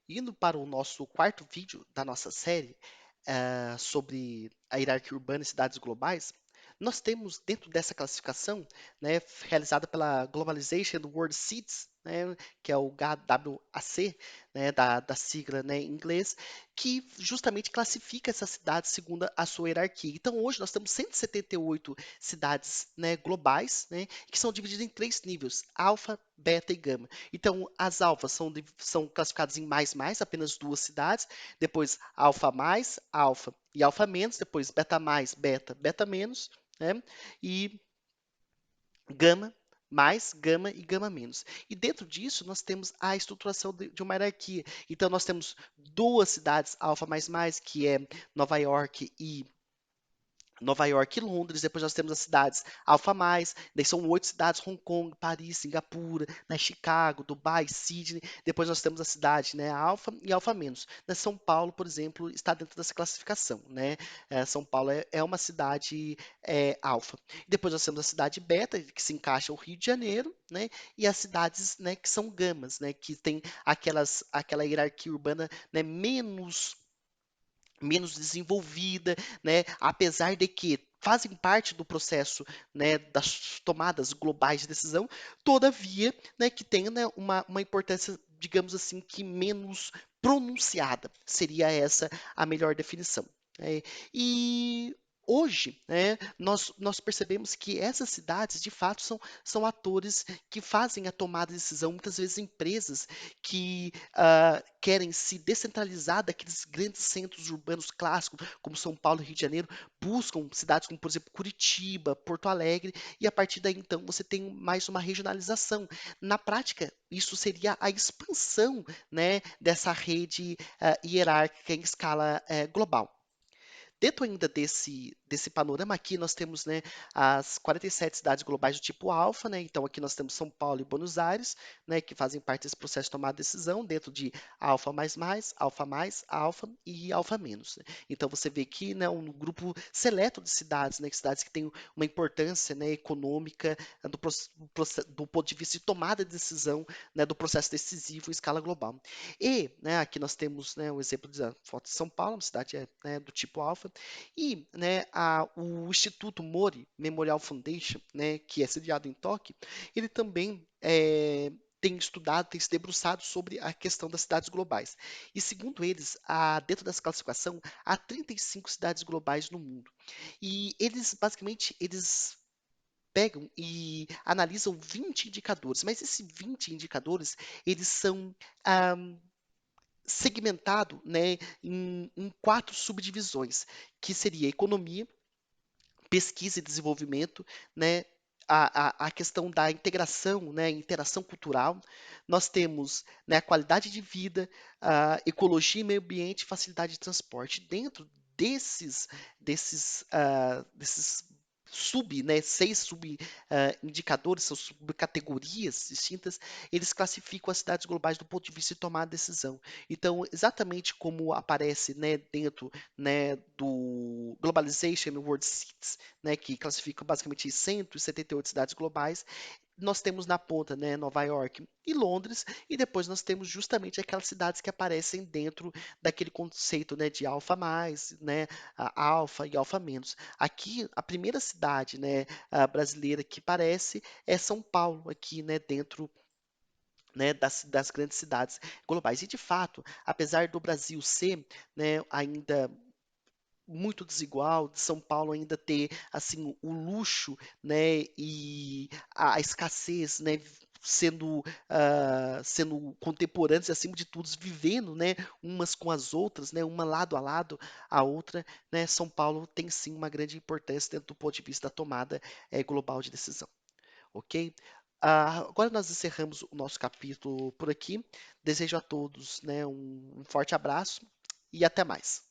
Indo para o nosso quarto vídeo da nossa série sobre a hierarquia urbana e cidades globais, nós temos dentro dessa classificação, né, realizada pela Globalization World Cities, né, que é o GWAC, né, da sigla, né, em inglês, que justamente classifica essas cidades segundo a sua hierarquia. Então, hoje nós temos 178 cidades, né, globais, né, que são divididas em três níveis: alfa, beta e gama. Então, as alfas são classificadas em mais, apenas duas cidades, depois alfa mais, alfa e alfa menos, depois beta mais, beta, beta menos, né? E gama mais, gama e gama menos. E dentro disso, nós temos a estruturação de uma hierarquia. Então, nós temos duas cidades alfa mais, que é Nova York e Londres, depois nós temos as cidades Alfa Mais, daí são 8 cidades: Hong Kong, Paris, Singapura, né, Chicago, Dubai, Sydney. Depois nós temos a cidade, né, Alfa e Alfa Menos. Né, São Paulo, por exemplo, está dentro dessa classificação, né? São Paulo é uma cidade Alfa. Depois nós temos a cidade Beta, que se encaixa o Rio de Janeiro, né? E as cidades, né, que são gamas, né, que tem aquela hierarquia urbana, né, menos desenvolvida, né, apesar de que fazem parte do processo, né, das tomadas globais de decisão, todavia, né, que tem, né, uma importância, digamos assim, que menos pronunciada, seria essa a melhor definição. E hoje, né, nós percebemos que essas cidades, de fato, são atores que fazem a tomada de decisão, muitas vezes empresas que querem se descentralizar daqueles grandes centros urbanos clássicos, como São Paulo e Rio de Janeiro, buscam cidades como, por exemplo, Curitiba, Porto Alegre, e a partir daí, então, você tem mais uma regionalização. Na prática, isso seria a expansão, né, dessa rede hierárquica em escala global. Dentro ainda desse panorama aqui, nós temos, né, as 47 cidades globais do tipo alfa, né? Então aqui nós temos São Paulo e Buenos Aires, né, que fazem parte desse processo de tomar decisão dentro de alfa alfa e alfa menos, né? Então você vê aqui, né, um grupo seleto de cidades, né, cidades que têm uma importância, né, econômica do ponto de vista de tomada de decisão, né, do processo decisivo em escala global. E, né, aqui nós temos, né, o exemplo da foto de São Paulo, uma cidade né, do tipo alfa, e, né, o Instituto Mori Memorial Foundation, né, que é sediado em Tóquio, ele também tem estudado, tem se debruçado sobre a questão das cidades globais. E segundo eles, dentro dessa classificação, há 35 cidades globais no mundo. E eles, basicamente, eles pegam e analisam 20 indicadores, mas esses 20 indicadores, eles são ah, segmentado, né, em quatro subdivisões, que seria economia, pesquisa e desenvolvimento, né, a questão da integração, né, interação cultural. Nós temos, né, a qualidade de vida, a ecologia e meio ambiente, facilidade de transporte. Dentro desses né, seis indicadores, são subcategorias distintas, eles classificam as cidades globais do ponto de vista de tomar a decisão. Então, exatamente como aparece, né, dentro, né, do Globalization World Cities, né, que classifica basicamente 178 cidades globais, nós temos na ponta, né, Nova York e Londres, e depois nós temos justamente aquelas cidades que aparecem dentro daquele conceito, né, de alfa mais, né, alfa e alfa menos. Aqui, a primeira cidade, né, brasileira que aparece é São Paulo, aqui, né, dentro, né, das grandes cidades globais. E de fato, apesar do Brasil ser, né, ainda muito desigual, de São Paulo ainda ter assim o luxo, né, e a escassez, né, sendo contemporâneas e acima de tudo vivendo, né, umas com as outras, né, uma lado a lado a outra, né, São Paulo tem sim uma grande importância dentro do ponto de vista da tomada global de decisão, ok? Agora nós encerramos o nosso capítulo por aqui. Desejo a todos, né, um forte abraço e até mais.